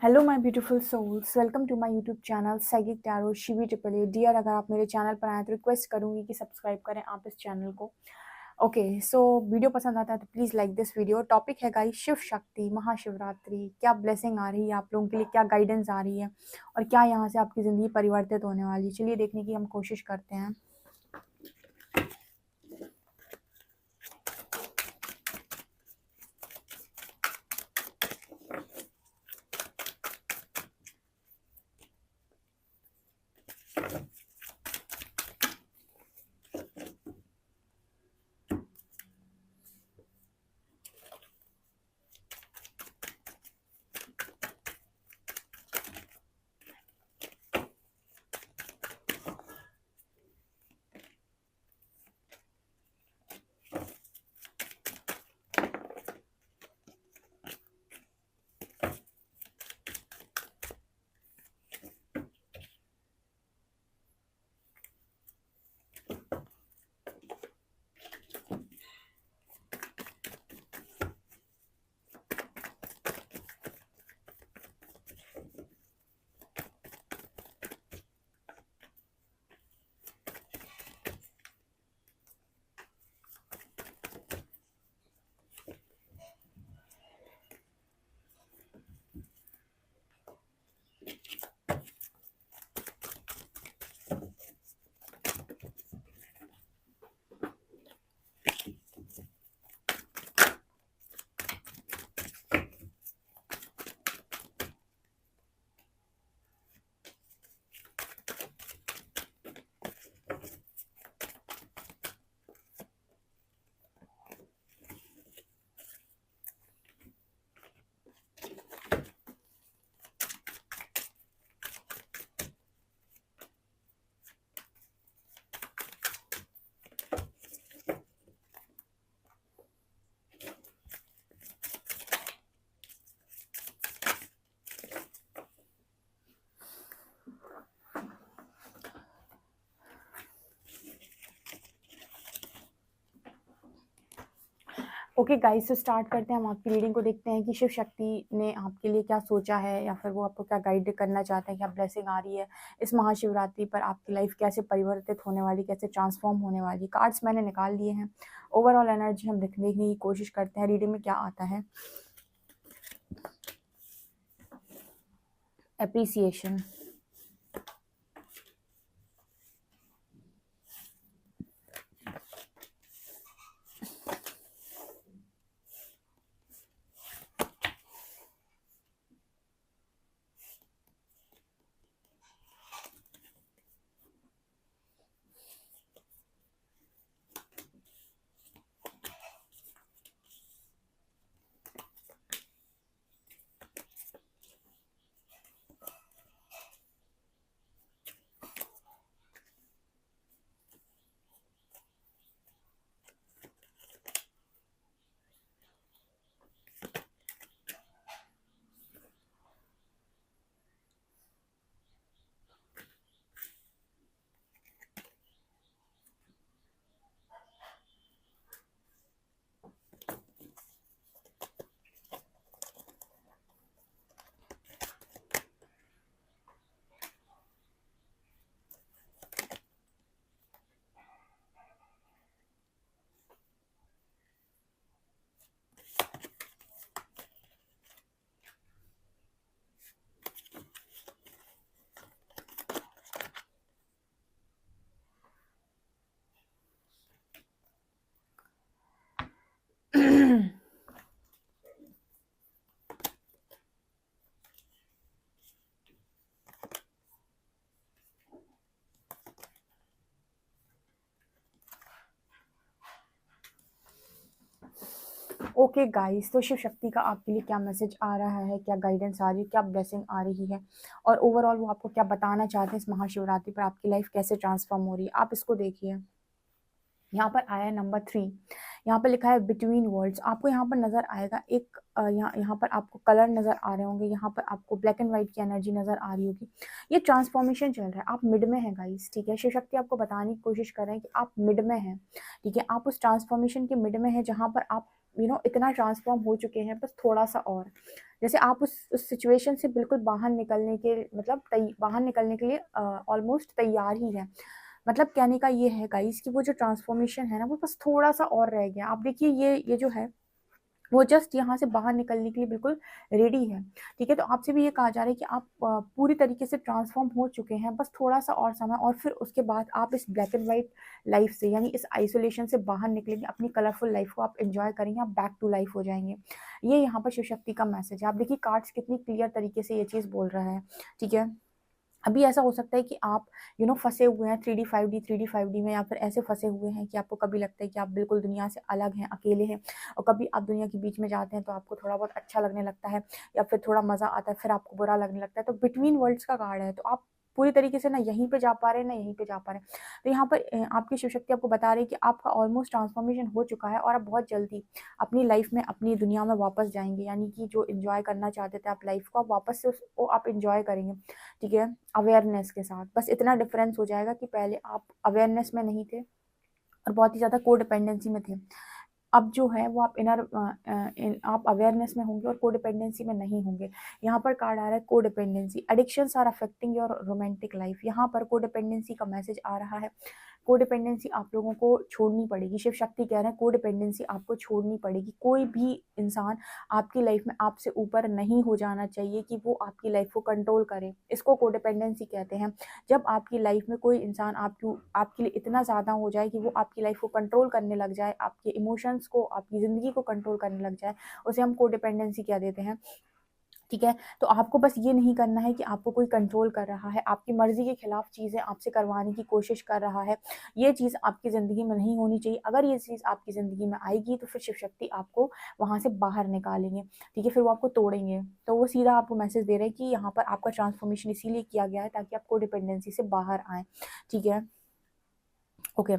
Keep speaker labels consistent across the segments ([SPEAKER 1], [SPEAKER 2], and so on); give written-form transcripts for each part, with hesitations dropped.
[SPEAKER 1] Hello my beautiful souls, welcome to my YouTube channel psychic tarot Shivi triple A. Dear, अगर आप मेरे channel पर आए तो रिक्वेस्ट करूंगी कि सब्सक्राइब करें आप इस चैनल को। ओके, सो वीडियो पसंद आता है तो please like this video. Topic है गाइस शिव शक्ति, महाशिवरात्रि। क्या ब्लेसिंग आ रही है आप लोगों के लिए, क्या गाइडेंस आ रही है और क्या यहाँ से आपकी ज़िंदगी परिवर्तित होने वाली है, चलिए देखने की हम कोशिश करते हैं। ओके गाइस, तो स्टार्ट करते हैं। हम आपकी रीडिंग को देखते हैं कि शिव शक्ति ने आपके लिए क्या सोचा है या फिर वो आपको क्या गाइड करना चाहते हैं, क्या ब्लेसिंग आ रही है इस महाशिवरात्रि पर। आपकी लाइफ कैसे परिवर्तित होने वाली, कैसे ट्रांसफॉर्म होने वाली। कार्ड्स मैंने निकाल लिए हैं। ओवरऑल एनर्जी हम देखने की कोशिश करते हैं रीडिंग में क्या आता है। एप्रिसिएशन, ओके गाइस, तो शिव शक्ति का आपके लिए क्या मैसेज आ रहा है, क्या गाइडेंस आ रही है, क्या ब्लेसिंग आ रही है और ओवरऑल वो आपको क्या बताना चाहते हैं इस महाशिवरात्रि पर। आपकी लाइफ कैसे ट्रांसफॉर्म हो रही है, आप इसको देखिए। यहाँ पर आया है नंबर 3। यहाँ पर लिखा है बिटवीन वर्ल्ड्स। आपको यहाँ पर नजर आएगा एक यहाँ पर आपको कलर नजर आ रहे होंगे। यहाँ पर आपको ब्लैक एंड व्हाइट की एनर्जी नजर आ रही होगी। ये ट्रांसफॉर्मेशन चल रहा है, आप मिड में हैं गाइस, ठीक है। शिव शक्ति आपको बताने की कोशिश कर रहे हैं कि आप मिड में हैं, ठीक है। आप उस ट्रांसफॉर्मेशन के मिड में हैं जहाँ पर आप इतना ट्रांसफॉर्म हो चुके हैं, बस थोड़ा सा और, जैसे आप उस सिचुएशन से बिल्कुल बाहर निकलने के मतलब बाहर निकलने के लिए ऑलमोस्ट तैयार ही हैं। मतलब कहने का ये है गाइस कि वो जो ट्रांसफॉर्मेशन है ना, वो बस थोड़ा-सा और रह गया। आप देखिए ये जो है, वो जस्ट यहाँ से बाहर निकलने के लिए बिल्कुल रेडी है, ठीक है? तो आपसे भी ये कहा जा रहा है कि आप पूरी तरीके से ट्रांसफ़ॉर्म हो चुके हैं, बस थोड़ा-सा और समय, और फिर उसके बाद आप इस ब्लैक एंड व्हाइट लाइफ़ से, यानी इस आइसोलेशन से बाहर निकलेंगे, अपनी कलरफुल लाइफ़ को आप एन्जॉय करेंगे, आप बैक टू लाइफ़ हो जाएँगे। ये यहाँ पर शिव शक्ति का मैसेज है। आप देखिए कार्ड्स कितनी क्लियर तरीके से ये चीज़ बोल रहा है, ठीक है? अभी ऐसा हो सकता है कि आप फँसे हुए हैं 3D 5D में, या फिर ऐसे फँसे हुए हैं कि आपको कभी लगता है कि आप बिल्कुल दुनिया से अलग हैं, अकेले हैं, और कभी आप दुनिया के बीच में जाते हैं तो आपको थोड़ा बहुत अच्छा लगने लगता है, या फिर थोड़ा मज़ा आता है, फिर आपको बुरा लगने लगता है। तो बिटवीन वर्ल्ड्स का कार्ड है, तो आप पूरी तरीके से ना यहीं पे जा पा रहे हैं, ना यहीं पे जा पा रहे हैं। तो यहाँ पर आपकी शिव शक्ति आपको बता रही है कि आपका ऑलमोस्ट ट्रांसफॉर्मेशन हो चुका है, और आप बहुत जल्दी अपनी लाइफ़ में, अपनी दुनिया में वापस जाएँगे। यानी कि जो एन्जॉय करना चाहते थे आप लाइफ़ को, आप वापस से उसको आप एन्जॉय करेंगे, ठीक है? अवेयरनेस के साथ। बस इतना डिफ़रेंस हो जाएगा कि पहले आप अवेयरनेस में नहीं थे और बहुत ही ज़्यादा कोडिपेंडेंसी में थे। अब जो है वो आप आप अवेयरनेस में होंगे और कोडिपेंडेंसी में नहीं होंगे। यहाँ पर कार्ड आ रहा है codependency, addictions are affecting your romantic life. यहाँ पर कोडिपेंडेंसी का मैसेज आ रहा है। कोडिपेंडेंसी आप लोगों को छोड़नी पड़ेगी। शिव शक्ति कह रहे हैं कोडिपेंडेंसी आपको छोड़नी पड़ेगी। कोई भी इंसान आपकी लाइफ में आपसे ऊपर नहीं हो जाना चाहिए कि वो आपकी लाइफ को कंट्रोल करे। इसको कोडिपेंडेंसी कहते हैं। जब आपकी लाइफ में कोई इंसान आपके लिए इतना ज़्यादा हो जाए कि वो आपकी लाइफ को कंट्रोल करने लग जाए, आपके इमोशंस को, आपकी ज़िंदगी को कंट्रोल करने लग जाए, उसे हम कोडिपेंडेंसी कह देते हैं, ठीक है? तो आपको बस ये नहीं करना है कि आपको कोई कंट्रोल कर रहा है, आपकी मर्ज़ी के खिलाफ चीज़ें आपसे करवाने की कोशिश कर रहा है। ये चीज़ आपकी ज़िंदगी में नहीं होनी चाहिए। अगर ये चीज़ आपकी ज़िंदगी में आएगी तो फिर शिव शक्ति आपको वहाँ से बाहर निकालेंगे, ठीक है? फिर वो आपको तोड़ेंगे। तो वो सीधा आपको मैसेज दे रहे हैं कि यहाँ पर आपका ट्रांसफॉर्मेशन इसीलिए किया गया है ताकि आप कोडिपेंडेंसी से बाहर आएँ, ठीक है? ओके,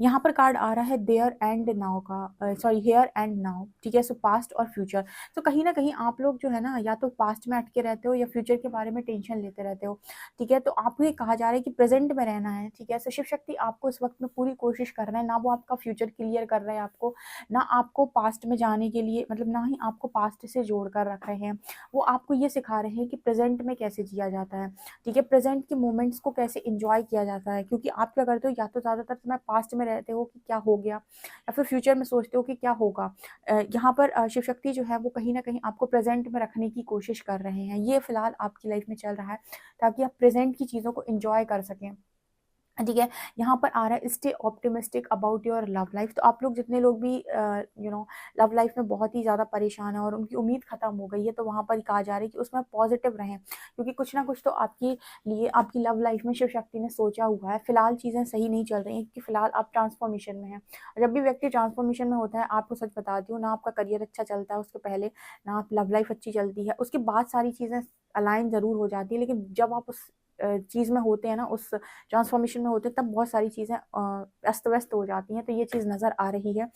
[SPEAKER 1] यहाँ पर कार्ड आ रहा है देयर एंड नाउ का, सॉरी हियर एंड नाउ, ठीक है? सो पास्ट और फ्यूचर। तो कहीं न कहीं आप लोग जो है ना, या तो पास्ट में अटके रहते हो या फ्यूचर के बारे में टेंशन लेते रहते हो, ठीक है? तो आपको ये कहा जा रहा है कि प्रेज़ेंट में रहना है, ठीक है? सो शिव शक्ति आपको इस वक़्त में पूरी कोशिश कर रहे हैं, ना वो आपका फ्यूचर क्लियर कर रहे हैं आपको, ना आपको पास्ट में जाने के लिए, मतलब ना ही आपको पास्ट से जोड़ कर रख रहे हैं। वो आपको ये सिखा रहे हैं कि प्रेज़ेंट में कैसे जिया जाता है, ठीक है? प्रेज़ेंट के मोमेंट्स को कैसे एन्जॉय किया जाता है, क्योंकि आप क्या करते हो, या तो ज़्यादातर समय पास्ट में रहते हो कि क्या हो गया, या फिर फ्यूचर में सोचते हो कि क्या होगा। यहाँ पर शिव शक्ति जो है वो कहीं न कहीं आपको प्रेज़ेंट में रखने की कोशिश कर रहे हैं। ये फ़िलहाल आपकी लाइफ़ में चल रहा है ताकि आप प्रेज़ेंट की चीज़ों को एन्जॉय कर सकें। ठीक है, यहाँ पर आ रहा है stay optimistic about your love life. तो आप लोग जितने लोग भी लव लाइफ में बहुत ही ज़्यादा परेशान हैं और उनकी उम्मीद ख़त्म हो गई है, तो वहाँ पर कहा जा रहा है कि उसमें पॉजिटिव रहें, क्योंकि कुछ ना कुछ तो आपके लिए आपकी लव लाइफ में शिव शक्ति ने सोचा हुआ है। फिलहाल चीज़ें सही नहीं चल रही हैं क्योंकि फिलहाल आप ट्रांसफॉर्मेशन में हैं। जब भी व्यक्ति ट्रांसफॉर्मेशन में होता है, आपको सच बताती हूँ, ना आपका करियर अच्छा चलता है उसके पहले, ना आप लव लाइफ अच्छी चलती है, उसके बाद सारी चीज़ें अलाइन ज़रूर हो जाती है, लेकिन जब आप उस चीज़ में होते हैं ना, उस ट्रांसफॉर्मेशन में होते हैं, तब बहुत सारी चीज़ें अस्त-व्यस्त हो जाती हैं, तो ये चीज़ नज़र आ रही है।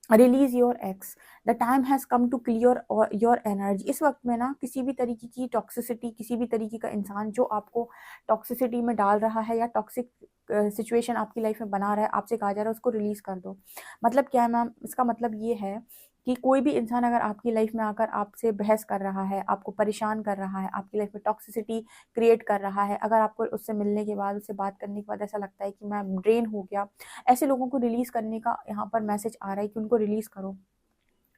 [SPEAKER 1] Release your ex, the time has come to clear your energy. इस वक़्त में ना किसी भी तरीके की टॉक्सिसिटी, किसी भी तरीके का इंसान जो आपको टॉक्सिसिटी में डाल रहा है या टॉक्सिक सिचुएशन आपकी लाइफ़ में बना रहा है, आपसे कहा जा रहा है उसको रिलीज़ कर दो। मतलब क्या है मैम? इसका मतलब ये है कि कोई भी इंसान अगर आपकी लाइफ़ में आकर आपसे बहस कर रहा है, आपको परेशान कर रहा है, आपकी लाइफ़ में टॉक्सिसिटी क्रिएट कर रहा है, अगर आपको उससे मिलने के बाद, उससे बात करने के बाद ऐसा लगता है कि मैं ड्रेन हो गया, ऐसे लोगों को रिलीज़ करने का यहाँ पर मैसेज आ रहा है कि उनको रिलीज़ करो।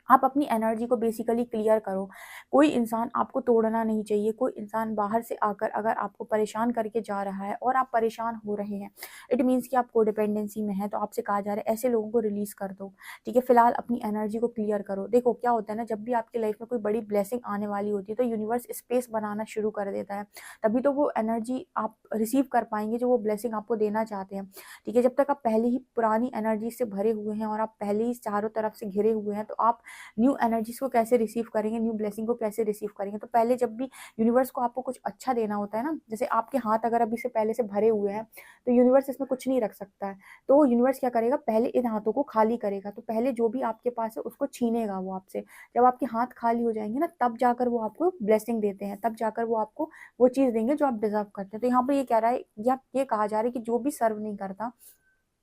[SPEAKER 1] आप अपनी एनर्जी को बेसिकली क्लियर करो। कोई इंसान आपको तोड़ना नहीं चाहिए, कोई इंसान बाहर से आकर अगर आपको परेशान करके जा रहा है और आप परेशान हो रहे हैं, इट मीन्स कि आप कोडिपेंडेंसी में हैं, तो आपसे कहा जा रहा है ऐसे लोगों को रिलीज़ कर दो, ठीक है? फिलहाल अपनी एनर्जी को क्लियर करो। देखो क्या होता है ना, जब भी आपकी लाइफ में कोई बड़ी ब्लेसिंग आने वाली होती है, तो यूनिवर्स स्पेस बनाना शुरू कर देता है, तभी तो वो एनर्जी आप रिसीव कर पाएँगे जो वो ब्लेसिंग आपको देना चाहते हैं, ठीक है? जब तक आप पहले ही पुरानी एनर्जी से भरे हुए हैं और आप पहले ही चारों तरफ से घिरे हुए हैं, तो आप न्यू एनर्जीज़ को कैसे रिसीव करेंगे, न्यू ब्लेसिंग को कैसे रिसीव करेंगे? तो पहले जब भी यूनिवर्स को आपको कुछ अच्छा देना होता है ना, जैसे आपके हाथ अगर अभी से पहले से भरे हुए हैं, तो यूनिवर्स इसमें कुछ नहीं रख सकता है। तो यूनिवर्स क्या करेगा, पहले इन हाथों को खाली करेगा, तो पहले जो भी आपके पास है उसको छीनेगा वो आपसे। जब आपके हाथ खाली हो जाएँगे ना, तब जाकर वो आपको ब्लेसिंग देते हैं, तब जाकर वो आपको वो चीज़ देंगे जो आप डिज़र्व करते हैं। तो यहाँ पे ये कह रहा है, या ये कहा जा रहा है कि जो भी सर्व नहीं करता,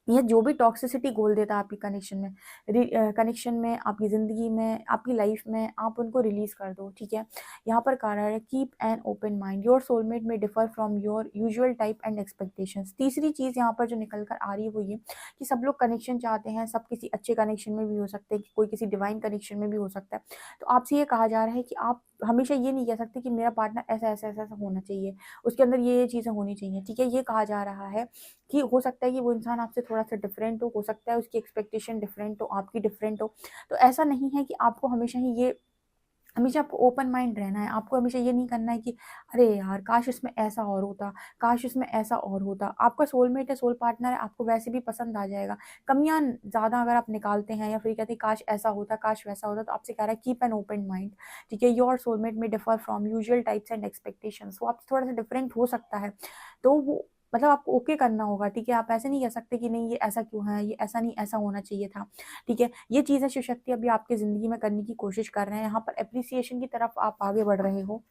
[SPEAKER 1] ये जो भी टॉक्सिसिटी घोल देता है आपकी कनेक्शन में, आपकी ज़िंदगी में, आपकी लाइफ में, आप उनको रिलीज़ कर दो, ठीक है। यहाँ पर कहा रहा है keep an open mind, your soulmate may differ from your usual type and expectations. तीसरी चीज़ यहाँ पर जो निकल कर आ रही है वो ये कि सब लोग कनेक्शन चाहते हैं, सब किसी अच्छे कनेक्शन में भी हो सकते हैं, कोई किसी डिवाइन कनेक्शन में भी हो सकता है। तो आपसे ये कहा जा रहा है कि आप हमेशा ये नहीं कह सकते कि मेरा पार्टनर ऐसा ऐसा ऐसा ऐसा होना चाहिए, उसके अंदर ये चीज़ें होनी चाहिए, ठीक है। ये कहा जा रहा है कि हो सकता है कि वो इंसान आपसे थोड़ा-सा डिफरेंट हो सकता है उसकी एक्सपेक्टेशन डिफरेंट हो, आपकी डिफरेंट हो। तो ऐसा नहीं है कि आपको हमेशा आपको ओपन माइंड रहना है। आपको हमेशा ये नहीं करना है कि अरे यार! काश इसमें ऐसा और होता, काश इसमें ऐसा और होता। आपका सोलमेट है, सोल पार्टनर है, आपको वैसे भी पसंद आ जाएगा। कमियाँ ज़्यादा अगर आप निकालते हैं या फिर कहते हैं काश ऐसा होता, काश वैसा होता, तो आपसे कह रहा है कीप एन ओपन माइंड, ठीक है। Your soulmate may differ from usual types and expectations. वो आपसे थोड़ा-सा डिफरेंट हो सकता है। तो वो मतलब आपको ओके करना होगा, ठीक है। आप ऐसे नहीं कह सकते कि नहीं ये ऐसा क्यों है, ये ऐसा नहीं, ऐसा होना चाहिए था, ठीक है। ये चीज़ें शिव शक्ति अभी आपकी ज़िंदगी में करने की कोशिश कर रहे हैं। यहाँ पर एप्रिसिएशन की तरफ आप आगे बढ़ रहे हो,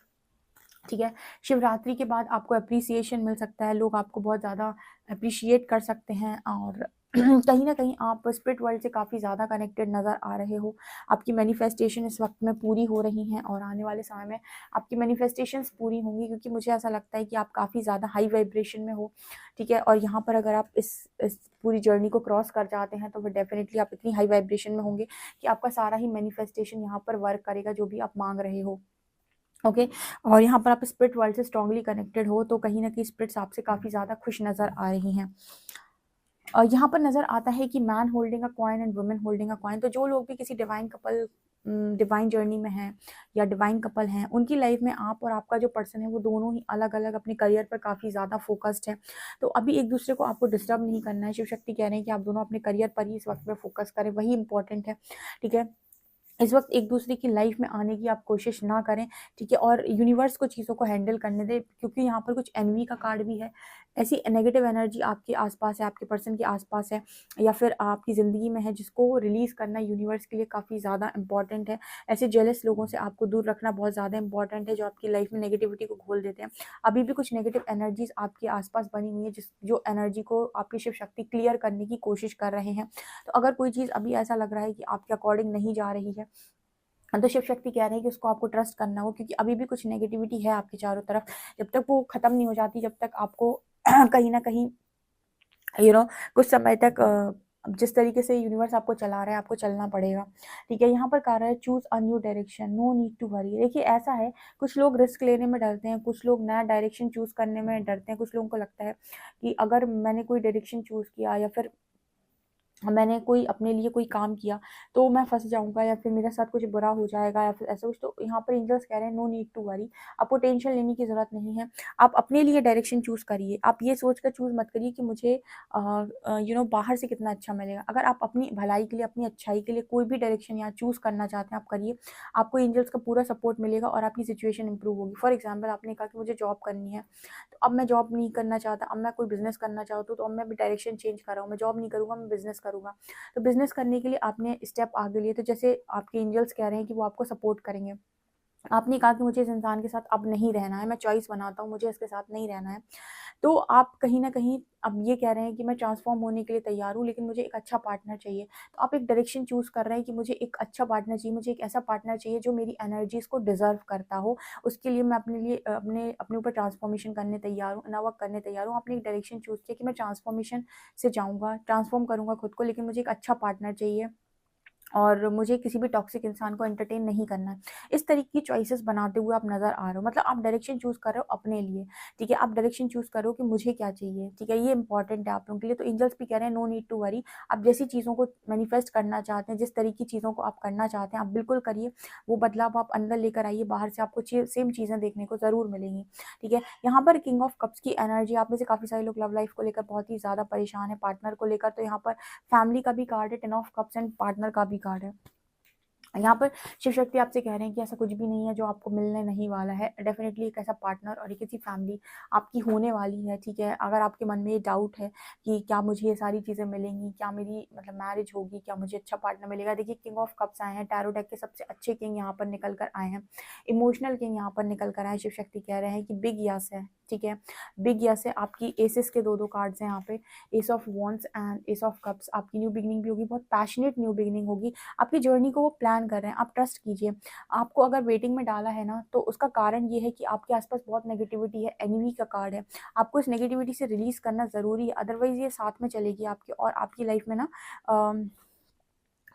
[SPEAKER 1] ठीक है। शिवरात्रि के बाद आपको एप्रिसिएशन मिल सकता है, लोग आपको बहुत ज़्यादा एप्रिशिएट कर सकते हैं और कहीं न कहीं आप स्पिरिट वर्ल्ड से काफ़ी ज़्यादा कनेक्टेड नज़र आ रहे हो। आपकी मैनिफेस्टेशन इस वक़्त में पूरी हो रही हैं और आने वाले समय में आपकी मैनिफेस्टेशंस पूरी होंगी, क्योंकि मुझे ऐसा लगता है कि आप काफ़ी ज़्यादा हाई वाइब्रेशन में हो, ठीक है। और यहाँ पर अगर आप इस पूरी जर्नी को क्रॉस कर जाते हैं तो फिर डेफ़िनिटली आप इतनी हाई वाइब्रेशन में होंगे कि आपका सारा ही मैनिफेस्टेशन यहाँ पर वर्क करेगा, जो भी आप माँग रहे हो। ओके। और यहाँ पर आप स्पिरिट वर्ल्ड से स्ट्रांगली कनेक्टेड हो, तो कहीं न कहीं स्पिरिट्स आपसे काफ़ी ज़्यादा खुश नज़र आ रही हैं। यहाँ पर नज़र आता है कि man holding a coin and women holding a coin. तो जो लोग भी किसी डिवाइन जर्नी में हैं या डिवाइन कपल हैं, उनकी लाइफ में आप और आपका जो पर्सन है वो दोनों ही अलग-अलग अपने करियर पर काफ़ी ज़्यादा फ़ोकस्ड हैं। तो अभी एक-दूसरे को आपको डिस्टर्ब नहीं करना है। शिव शक्ति कह रहे हैं कि आप दोनों अपने करियर पर ही इस वक़्त में फ़ोकस करें, वही इम्पोर्टेंट है, ठीक है। इस वक़्त एक-दूसरे की लाइफ़ में आने की आप कोशिश ना करें, ठीक है? और यूनिवर्स को चीज़ों को हैंडल करने दें, क्योंकि यहाँ पर कुछ एनवी का कार्ड भी है। ऐसी नेगेटिव एनर्जी आपके आस-पास है, आपके पर्सन के आस-पास है या फिर आपकी ज़िंदगी में है, जिसको रिलीज़ करना यूनिवर्स के लिए काफ़ी ज़्यादा इम्पोर्टेंट है। ऐसे जेलस लोगों से आपको दूर रखना बहुत ज़्यादा इम्पोर्टेंट है, जो आपकी लाइफ़ में नेगेटिविटी को घोल देते हैं। अभी भी कुछ नेगेटिव एनर्जीज़ आपके आस-पास बनी हुई है, जो एनर्जी को आपकी शिव शक्ति क्लियर करने की कोशिश कर रहे हैं। तो अगर कोई चीज़ अभी ऐसा लग रहा है कि आपके अकॉर्डिंग नहीं जा रही है, तो शिव शक्ति कह रहे हैं कि उसको आपको ट्रस्ट करना हो, क्योंकि अभी भी कुछ नेगेटिविटी है आपके चारों तरफ। जब तक वो खत्म नहीं हो जाती, जब तक आपको कहीं न कहीं यू नो कुछ समय तक जिस तरीके से यूनिवर्स आपको चला रहा है, आपको चलना पड़ेगा, ठीक है। यहाँ पर कहा रहा है choose a new direction, no need to worry. देखिए ऐसा है, कुछ लोग रिस्क लेने में डरते हैं, कुछ लोग नया डायरेक्शन चूज़ करने में डरते हैं। कुछ लोगों को लगता है कि अगर मैंने कोई डायरेक्शन चूज़ किया या फिर मैंने कोई अपने लिए कोई काम किया, तो मैं फँस जाऊँगा या फिर मेरे साथ कुछ बुरा हो जाएगा या फिर ऐसा कुछ। तो यहाँ पर एंजल्स कह रहे हैं नो नीड टू वरी, आपको टेंशन लेने की ज़रूरत नहीं है। आप अपने लिए डायरेक्शन चूज़ करिए। आप ये सोच कर चूज़ मत करिए कि मुझे बाहर से कितना अच्छा मिलेगा। अगर आप अपनी भलाई के लिए, अपनी अच्छाई के लिए कोई भी डायरेक्शन यहाँ चूज़ करना चाहते हैं, आप करिए। आपको एंजल्स का पूरा सपोर्ट मिलेगा और आपकी सिचुएशन इंप्रूव होगी। फॉर एग्ज़ाम्पल आपने कहा कि मुझे जॉब करनी है, तो अब मैं जॉब नहीं करना चाहता, अब मैं कोई बिज़नेस करना चाहता हूँ, तो अब मैं भी डायरेक्शन चेंज कर रहा हूँ। मैं जॉब नहीं करूँगा, मैं बिज़नेस करूँगा। तो बिज़नेस करने के लिए आपने स्टेप आगे लिए, तो जैसे आपके एंजल्स कह रहे हैं कि वो आपको सपोर्ट करेंगे। आपने कहा कि मुझे इस इंसान के साथ अब नहीं रहना है, मैं चॉइस बनाता हूँ, मुझे इसके साथ नहीं रहना है। तो आप कहीं न कहीं अब ये कह रहे हैं कि मैं ट्रांसफ़ॉर्म होने के लिए तैयार हूँ, लेकिन मुझे एक अच्छा पार्टनर चाहिए। तो आप एक डायरेक्शन चूज़ कर रहे हैं कि मुझे एक अच्छा पार्टनर चाहिए, मुझे एक ऐसा पार्टनर चाहिए जो मेरी एनर्जीज़ को डिज़र्व करता हो। उसके लिए मैं अपने लिए अपने अपने ऊपर ट्रांसफ़ॉर्मेशन करने तैयार हूँ, इनर वर्क करने तैयार हूँ। आपने एक डायरेक्शन चूज़ किया कि मैं ट्रांसफ़ॉर्मेशन से जाऊँगा, ट्रांसफ़ॉर्म करूँगा खुद को, लेकिन मुझे एक अच्छा पार्टनर चाहिए। और मुझे किसी भी टॉक्सिक इंसान को एंटरटेन नहीं करना है। इस तरीके की चॉइसेस बनाते हुए आप नज़र आ रहे हो, मतलब आप डायरेक्शन चूज़ कर रहे हो अपने लिए, ठीक है? आप डायरेक्शन चूज़ करो कि मुझे क्या चाहिए, ठीक है? ये इंपॉर्टेंट है आप लोगों के लिए। तो एंजल्स भी कह रहे हैं नो नीड टू वरी। आप जैसी चीज़ों को मैनिफेस्ट करना चाहते हैं, जिस तरीके की चीज़ों को आप करना चाहते हैं, आप बिल्कुल करिए। वो बदलाव आप अंदर लेकर आइए, बाहर से आपको सेम चीज़ें देखने को ज़रूर मिलेंगी, ठीक है? यहाँ पर किंग ऑफ कप्स की एनर्जी, आप में से काफ़ी सारे लोग लव लाइफ को लेकर बहुत ही ज़्यादा परेशान हैं, पार्टनर को लेकर। तो यहाँ पर फैमिली का भी कार्ड है, ten of cups and partner का भी कार्ड है। यहाँ पर शिव शक्ति आपसे कह रहे हैं कि ऐसा कुछ भी नहीं है जो आपको मिलने नहीं वाला है। डेफ़िनेटली एक ऐसा पार्टनर और एक ऐसी फैमिली आपकी होने वाली है, ठीक है? अगर आपके मन में ये डाउट है कि क्या मुझे ये सारी चीज़ें मिलेंगी? क्या मेरी मतलब मैरिज होगी? क्या मुझे अच्छा पार्टनर मिलेगा? देखिए किंग ऑफ कप्स आए हैं, टैरो डेक के सबसे अच्छे किंग यहाँ पर निकल कर आए हैं। इमोशनल किंग यहाँ पर निकल कर आए हैं। शिव शक्ति कह रहे हैं कि बिग यस है, ठीक है? बिग यस है। आपकी एसेस के 2-2 कार्ड्स हैं यहाँ पे, S of wands and S of cups. आपकी न्यू बिगिनिंग भी होगी, बहुत पैशनेट न्यू बिगिनिंग होगी। आपकी जर्नी को वो प्लान कर रहे हैं, आप ट्रस्ट कीजिए। आपको अगर वेटिंग में डाला है ना, तो उसका कारण ये है कि आपके आसपास बहुत नेगेटिविटी है, एनिमी का कार्ड है। आपको इस नेगेटिविटी से रिलीज़ करना ज़रूरी है, अदरवाइज़ ये साथ में चलेगी आपके और आपकी लाइफ में ना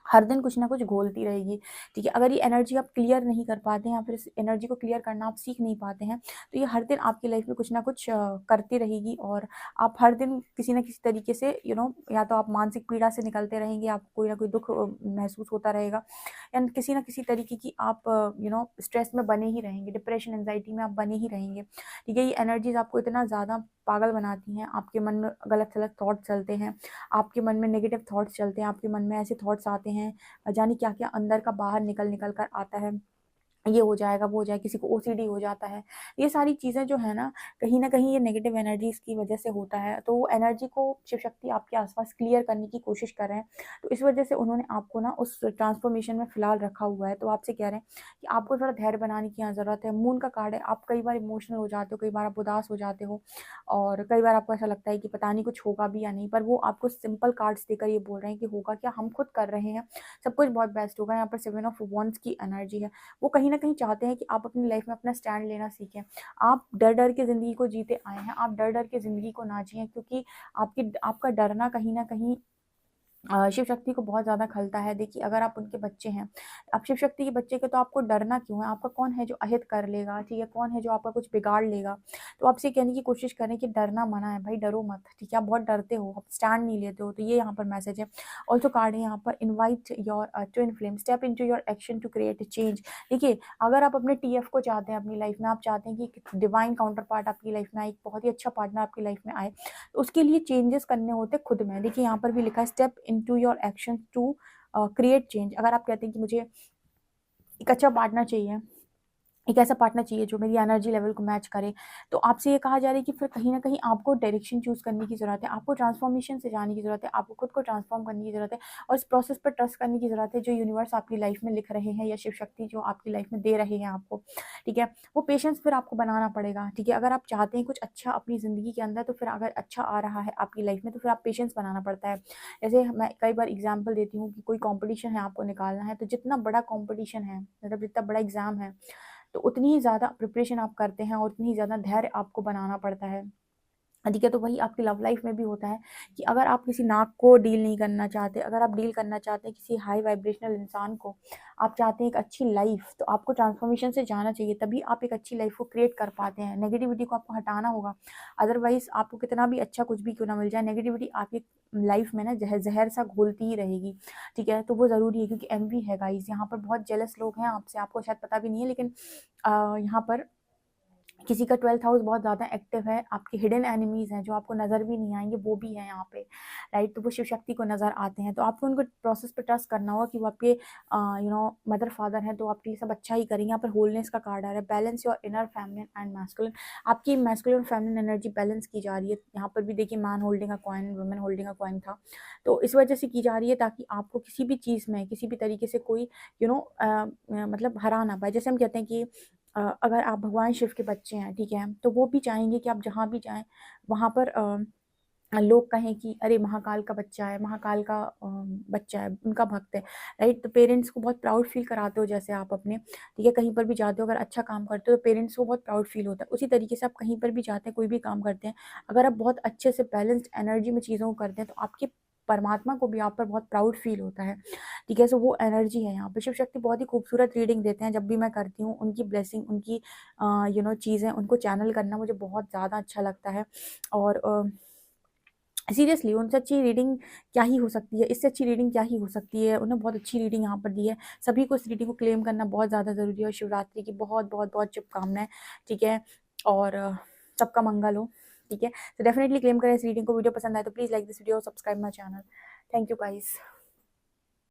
[SPEAKER 1] हर दिन कुछ ना कुछ घोलती रहेगी, ठीक है? अगर ये एनर्जी आप क्लियर नहीं कर पाते हैं या फिर इस एनर्जी को क्लियर करना आप सीख नहीं पाते हैं, तो ये हर दिन आपकी लाइफ में कुछ ना कुछ करती रहेगी और आप हर दिन किसी न किसी तरीके से या तो आप मानसिक पीड़ा से निकलते रहेंगे, आपको कोई ना कोई दुःख महसूस होता रहेगा या किसी न किसी तरीके की आप स्ट्रेस में बने ही रहेंगे, डिप्रेशन, एंग्ज़ायटी में आप बने ही रहेंगे, ठीक है? ये एनर्जीज़ आपको इतना ज़्यादा पागल बनाती हैं, आपके मन में गलत-सलत थॉट चलते हैं, आपके मन में नेगेटिव थॉट्स चलते हैं, आपके मन में ऐसे थॉट्स आते हैं, जाने क्या-क्या अंदर का बाहर निकल-निकल कर आता है। ये हो जाएगा, वो हो जाएगा, किसी को ओसीडी हो जाता है। ये सारी चीज़ें जो है ना, कहीं न कहीं ये नेगेटिव एनर्जीज़ की वज़ह से होता है। तो वो एनर्जी को शिव शक्ति आपके आस-पास क्लियर करने की कोशिश कर रहे हैं। तो इस वज़ह से उन्होंने आपको ना उस ट्रांसफ़ॉर्मेशन में फ़िलहाल रखा हुआ है। तो आपसे कह रहे हैं कि आपको थोड़ा धैर्य बनाने की यहाँ ज़रूरत है। मून का कार्ड है, आप कई बार इमोशनल हो जाते हो, कई बार आप उदास हो जाते हो और कई बार आपको ऐसा लगता है कि पता नहीं कुछ होगा भी या नहीं। पर वो आपको सिंपल कार्ड्स देकर ये बोल रहे हैं कि होगा क्या, हम खुद कर रहे हैं, सब कुछ बहुत बेस्ट होगा। यहाँ पर 7 ऑफ वॉन्ड्स की एनर्जी है। वो कहीं न कहीं चाहते हैं कि आप अपनी लाइफ में अपना स्टैंड लेना सीखें। आप डर-डर के ज़िंदगी को जीते आए हैं, आप डर-डर के ज़िंदगी को ना जिएँ क्योंकि आपका डरना कहीं न कहीं शिव शक्ति को बहुत ज़्यादा खलता है। देखिए अगर आप उनके बच्चे हैं, आप शिव शक्ति के बच्चे के तो आपको डरना क्यों है? आपका कौन है जो अहित कर लेगा, ठीक है? कौन है जो आपका कुछ बिगाड़ लेगा? तो आपसे कहने की कोशिश करें कि डरना मना है भाई, डरो मत, ठीक है? आप बहुत डरते हो, आप स्टैंड नहीं लेते हो, तो ये यहाँ पर मैसेज है। ऑल्सो कार्ड है यहाँ पर invite your twin flame, step into your action to create change. देखिए, अगर आप अपने टीएफ को चाहते हैं अपनी लाइफ में, आप चाहते हैं कि एक डिवाइन काउंटर पार्ट आपकी लाइफ में आए, एक बहुत ही अच्छा पार्टनर आपकी लाइफ में आए, तो उसके लिए चेंजेस करने होते हैं खुद में। देखिए यहाँ पर भी लिखा है step into your action to create change. अगर आप कहते हैं कि मुझे एक अच्छा पार्टनर चाहिए, एक ऐसा पार्टनर चाहिए जो मेरी एनर्जी लेवल को मैच करे, तो आपसे ये कहा जा रहा है कि फिर कहीं न कहीं आपको डायरेक्शन चूज़ करने की ज़रूरत है, आपको ट्रांसफॉर्मेशन से जाने की ज़रूरत है, आपको खुद को ट्रांसफॉर्म करने की ज़रूरत है और इस प्रोसेस पर ट्रस्ट करने की ज़रूरत है जो यूनिवर्स आपकी लाइफ में लिख रहे हैं या शिव शक्ति जो आपकी लाइफ में दे रहे हैं आपको, ठीक है? वो पेशेंस फिर आपको बनाना पड़ेगा, ठीक है? अगर आप चाहते हैं कुछ अच्छा अपनी ज़िंदगी के अंदर तो फिर अगर अच्छा आ रहा है आपकी लाइफ में तो फिर आप पेशेंस बनाना पड़ता है। जैसे मैं कई बार एग्ज़ाम्पल देती हूँ कि कोई कॉम्पिटिशन है आपको निकालना है, तो जितना बड़ा कॉम्पिटिशन है, मतलब जितना बड़ा एग्ज़ाम है, तो उतनी ही ज़्यादा प्रिपरेशन आप करते हैं और उतनी ही ज़्यादा धैर्य आपको बनाना पड़ता है। ठीक है, तो वही आपकी लव लाइफ में भी होता है कि अगर आप किसी नाक को डील नहीं करना चाहते, अगर आप डील करना चाहते हैं किसी हाई वाइब्रेशनल इंसान को, आप चाहते हैं एक अच्छी लाइफ, तो आपको ट्रांसफॉर्मेशन से जाना चाहिए, तभी आप एक अच्छी लाइफ को क्रिएट कर पाते हैं। नेगेटिविटी को आपको हटाना होगा, अदरवाइज़ आपको कितना भी अच्छा कुछ भी क्यों ना मिल जाए, नेगेटिविटी आपकी लाइफ में ना ज़हर सा घोलती ही रहेगी, ठीक है? तो वो ज़रूरी है क्योंकि एनवी है गाइज़, यहाँ पर बहुत जेलस लोग हैं आपसे, आपको शायद पता भी नहीं है लेकिन यहाँ पर किसी का 12th हाउस बहुत ज़्यादा एक्टिव है, आपके हिडन एनिमीज़ हैं जो आपको नज़र भी नहीं आएँगे, वो भी हैं यहाँ पे, राइट? तो वो शिव शक्ति को नज़र आते हैं, तो आपको उनको प्रोसेस पे ट्रस्ट करना होगा कि वो आपके मदर फादर हैं, तो आपके लिए सब अच्छा ही करेंगे। यहाँ पर होलनेस का कार्ड आ रहा है, balance your inner feminine and masculine. आपकी मैस्कुलिन और फेमिनिन एनर्जी बैलेंस की जा रही है। यहाँ पर भी देखिए man holding a coin, women holding a coin था, तो इस वजह से की जा रही है ताकि आपको किसी भी चीज़ में, किसी भी तरीके से कोई मतलब हरा ना पाए। जैसे हम कहते हैं कि अगर आप भगवान शिव के बच्चे हैं, ठीक है? तो वो भी चाहेंगे कि आप जहाँ भी जाएँ, वहाँ पर लोग कहें कि अरे! महाकाल का बच्चा है, महाकाल का बच्चा है, उनका भक्त है, राइट? तो पेरेंट्स को बहुत प्राउड फ़ील कराते हो जैसे आप अपने, ठीक है? कहीं पर भी जाते हो अगर अच्छा काम करते हो तो पेरेंट्स को बहुत प्राउड फ़ील होता है। उसी तरीके से आप कहीं पर भी जाते हैं, कोई भी काम करते हैं, अगर आप बहुत अच्छे से बैलेंस्ड एनर्जी में चीज़ों को करते हैं, तो आपके परमात्मा को भी आप पर बहुत प्राउड फ़ील होता है, ठीक है? सो वो एनर्जी है यहाँ पे। शिव शक्ति बहुत ही खूबसूरत रीडिंग देते हैं, जब भी मैं करती हूँ, उनकी ब्लेसिंग, उनकी चीज़ें, उनको चैनल करना मुझे बहुत ज़्यादा अच्छा लगता है और सीरियसली उनसे अच्छी रीडिंग क्या ही हो सकती है, इससे अच्छी रीडिंग क्या ही हो सकती है। उन्होंने बहुत अच्छी रीडिंग यहाँ पर दी है। सभी को इस रीडिंग को क्लेम करना बहुत ज़्यादा ज़रूरी है और शिवरात्रि की बहुत शुभकामनाएँ, ठीक है? और सबका मंगल हो, ठीक है? तो डेफिनिटली क्लेम करें इस रीडिंग को। वीडियो पसंद आए तो प्लीज़ लाइक दिस वीडियो और subscribe my channel. Thank you guys.